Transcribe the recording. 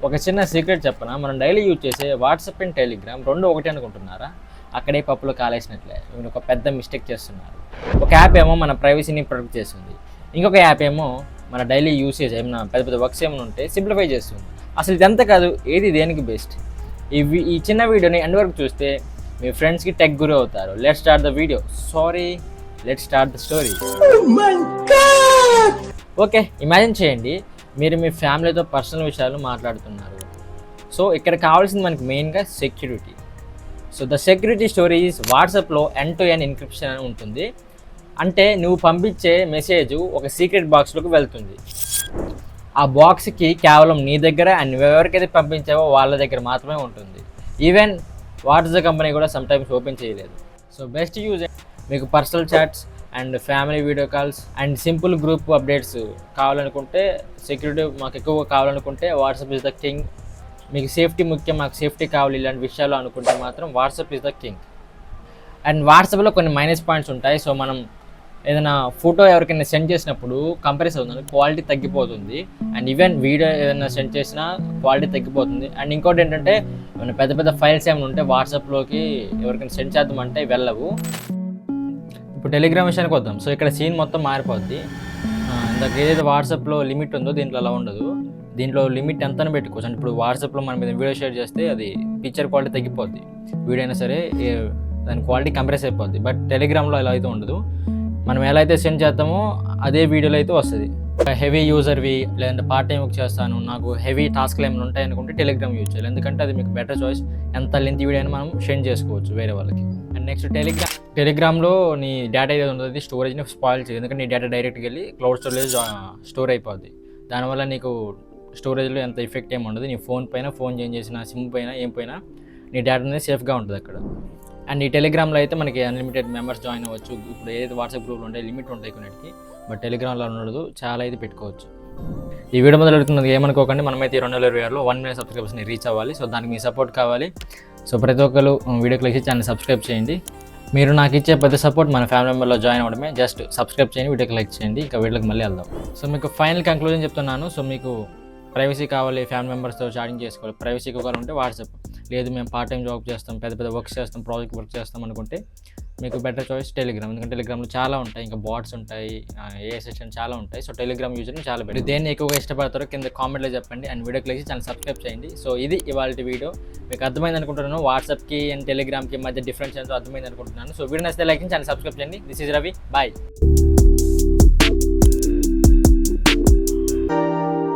ఒక చిన్న సీక్రెట్ చెప్పనా, మనం డైలీ యూజ్ చేసే వాట్సాప్ అండ్ టెలిగ్రామ్ రెండు ఒకటే అనుకుంటున్నారా? అక్కడే పప్పులో కాలేసినట్లే మీరు ఒక పెద్ద మిస్టేక్ చేస్తున్నారు. ఒక యాప్ ఏమో మన ప్రైవసీని ప్రొటెక్ట్ చేస్తుంది, ఇంకొక యాప్ ఏమో మన డైలీ యూసేజ్ ఏమైనా పెద్ద పెద్ద వర్క్స్ ఏమైనా ఉంటే సింప్లిఫై చేస్తుంది. అసలు ఇదంతా కాదు, ఏది దేనికి బెస్ట్? ఈ చిన్న వీడియోని ఎండ్ వరకు చూస్తే మీ ఫ్రెండ్స్కి టెక్ గురి అవుతారు. Let's start the video. Let's start the story. Okay, imagine చేయండి, మీరు మీ ఫ్యామిలీతో పర్సనల్ విషయాలు మాట్లాడుతున్నారు. సో ఇక్కడ కావాల్సింది మనకి మెయిన్గా security. So the security story is వాట్సాప్లో ఎండ్ టు ఎండ్ ఎన్క్రిప్షన్ అని ఉంటుంది. అంటే నువ్వు పంపించే మెసేజ్ ఒక సీక్రెట్ బాక్స్లోకి వెళ్తుంది. ఆ బాక్స్కి కేవలం నీ దగ్గర అండ్ ఎవరికైతే పంపించావో వాళ్ళ దగ్గర మాత్రమే ఉంటుంది. ఈవెన్ వాట్సాప్ కంపెనీ కూడా సమ్టైమ్స్ ఓపెన్ చేయలేదు. సో బెస్ట్ యూజ్ మీకు personal charts and family video calls and simple group updates కావాలనుకుంటే, సెక్యూరిటీ మాకు ఎక్కువ కావాలనుకుంటే వాట్సాప్ ఇస్ ద కింగ్. మీకు సేఫ్టీ ముఖ్యం, మాకు సేఫ్టీ కావాలి ఇలాంటి విషయాలు అనుకుంటే మాత్రం WhatsApp is the king. And వాట్సాప్లో కొన్ని మైనస్ పాయింట్స్ ఉంటాయి. సో మనం ఏదైనా ఫోటో ఎవరికైనా సెండ్ చేసినప్పుడు కంప్రెస్ అవుతుంది, క్వాలిటీ తగ్గిపోతుంది. అండ్ ఈవెన్ వీడియో ఏదైనా సెండ్ చేసినా క్వాలిటీ తగ్గిపోతుంది. అండ్ ఇంకోటి ఏంటంటే ఏమైనా పెద్ద పెద్ద ఫైల్స్ ఏమైనా ఉంటే వాట్సాప్లోకి ఎవరికైనా సెండ్ చేద్దామంటే వెళ్ళవు. ఇప్పుడు టెలిగ్రామ్ విషయానికి వద్దాం. సో ఇక్కడ సీన్ మొత్తం మారిపోద్ది. ఇందాక ఏదైతే వాట్సాప్లో లిమిట్ ఉందో దీంట్లో అలా ఉండదు. దీంట్లో లిమిట్ ఎంతని పెట్టుకోవచ్చు. అంటే ఇప్పుడు వాట్సాప్లో మనం మీద వీడియో షేర్ చేస్తే అది పిక్చర్ క్వాలిటీ తగ్గిపోద్ది, వీడియో అయినా సరే దాని క్వాలిటీ కంప్రెస్ అయిపోద్ది. బట్ టెలిగ్రామ్లో ఎలా అయితే ఉండదు, మనం ఎలా అయితే సెండ్ చేస్తామో అదే వీడియోలో అయితే వస్తుంది. హెవీ యూజర్వి లేదంటే పార్ట్ టైం వర్క్ చేస్తాను, నాకు హెవీ టాస్క్లు ఏమైనా ఉంటాయి అనుకుంటే టెలిగ్రామ్ యూజ్ చేయాలి. ఎందుకంటే అది మీకు బెటర్ చాయిస్. ఎంత లెంత్ వీడియో అయినా మనం సెండ్ చేసుకోవచ్చు వేరే వాళ్ళకి. అండ్ నెక్స్ట్ టెలిగ్రామ్లో నీ డేటా ఏదైతే ఉంటుందో స్టోరేజ్ని స్పాయిల్ చేయదు. ఎందుకంటే నీ డేటా డైరెక్ట్గా వెళ్ళి క్లౌడ్ స్టోరేజ్ స్టోర్ అయిపోద్ది. దానివల్ల నీకు స్టోరేజ్లో ఎంత ఎఫెక్ట్ ఏమి ఉండదు. నీ ఫోన్ పైన ఫోన్ చేంజ్ చేసిన సిమ్ పైన ఏం పోయినా నీ డేటా అనేది సేఫ్గా ఉంటుంది అక్కడ. అండ్ ఈ టెలిగ్రామ్లో అయితే మనకి అన్లిమిటెడ్ మెంబర్స్ జాయిన్ అవ్వచ్చు. ఇప్పుడు ఏదైతే వాట్సాప్ గ్రూప్లో ఉంటాయి లిమిట్ ఉంటాయి కొన్నిటికి, బట్ టెలిగ్రామ్లో ఉండదు, చాలా అయితే పెట్టుకోవచ్చు. ఈ వీడియో మొదలు పెడుతున్నది ఏమనుకోకండి, మనమైతే 2026లో 1 million సబ్స్క్రైబర్స్ని రీచ్ అవ్వాలి. సో దానికి మీ సపోర్ట్ కావాలి. సో ప్రతి ఒక్కరు వీడియో క్లిక్ చేసి ఛానల్ సబ్స్క్రైబ్ చేయండి. మీరు నాకు ఇచ్చే పెద్ద సపోర్ట్ మన ఫ్యామిలీ మెంబర్లో జాయిన్ అవ్వడమే. జస్ట్ సబ్స్క్రైబ్ చేయండి, వీడియోకి లైక్ చేయండి. ఇక వీడియోకి మళ్ళీ వెళ్దాం. సో మీకు ఫైనల్ కంక్లూజన్ చెప్తున్నాను. సో మీకు ప్రైవసీ కావాలి, ఫ్యామిలీ మెంబర్స్తో చాటింగ్ చేసుకోవాలి, ప్రైవసీ కావాలంటే వాట్సాప్. లేదు మేము పార్ట్ టైం జాబ్ చేస్తాం, పెద్ద పెద్ద వర్క్స్ చేస్తాం, ప్రాజెక్ట్ వర్క్ చేస్తాం అనుకుంటే మీకు బెటర్ చాయిస్ టెలిగ్రామ్. ఎందుకంటే టెలిగ్రామ్లో చాలా ఉంటాయి, ఇంకా బాట్స్ ఉంటాయి, ఏఐ సెషన్ చాలా ఉంటాయి. సో టెలిగ్రామ్ యూజర్ని చాలా బెటర్. దేన్ని ఎక్కువగా ఇష్టపడతారో కింద కామెంట్లో చెప్పండి. అండ్ వీడియోకి లేచి ఛానల్ సబ్స్క్రైబ్ చేయండి. సో ఇది ఇవాళ వీడియో. మీకు అర్థమైంది అనుకుంటున్నాను, వాట్సాప్కి అండ్ టెలిగ్రామ్కి మధ్య డిఫరెన్స్ ఏంటో అర్థమైంది అనుకుంటున్నాను. సో వీడియో నచ్చితే లైక్ చేయండి, ఛానల్ సబ్స్క్రైబ్ చేయండి. This is Ravi, bye.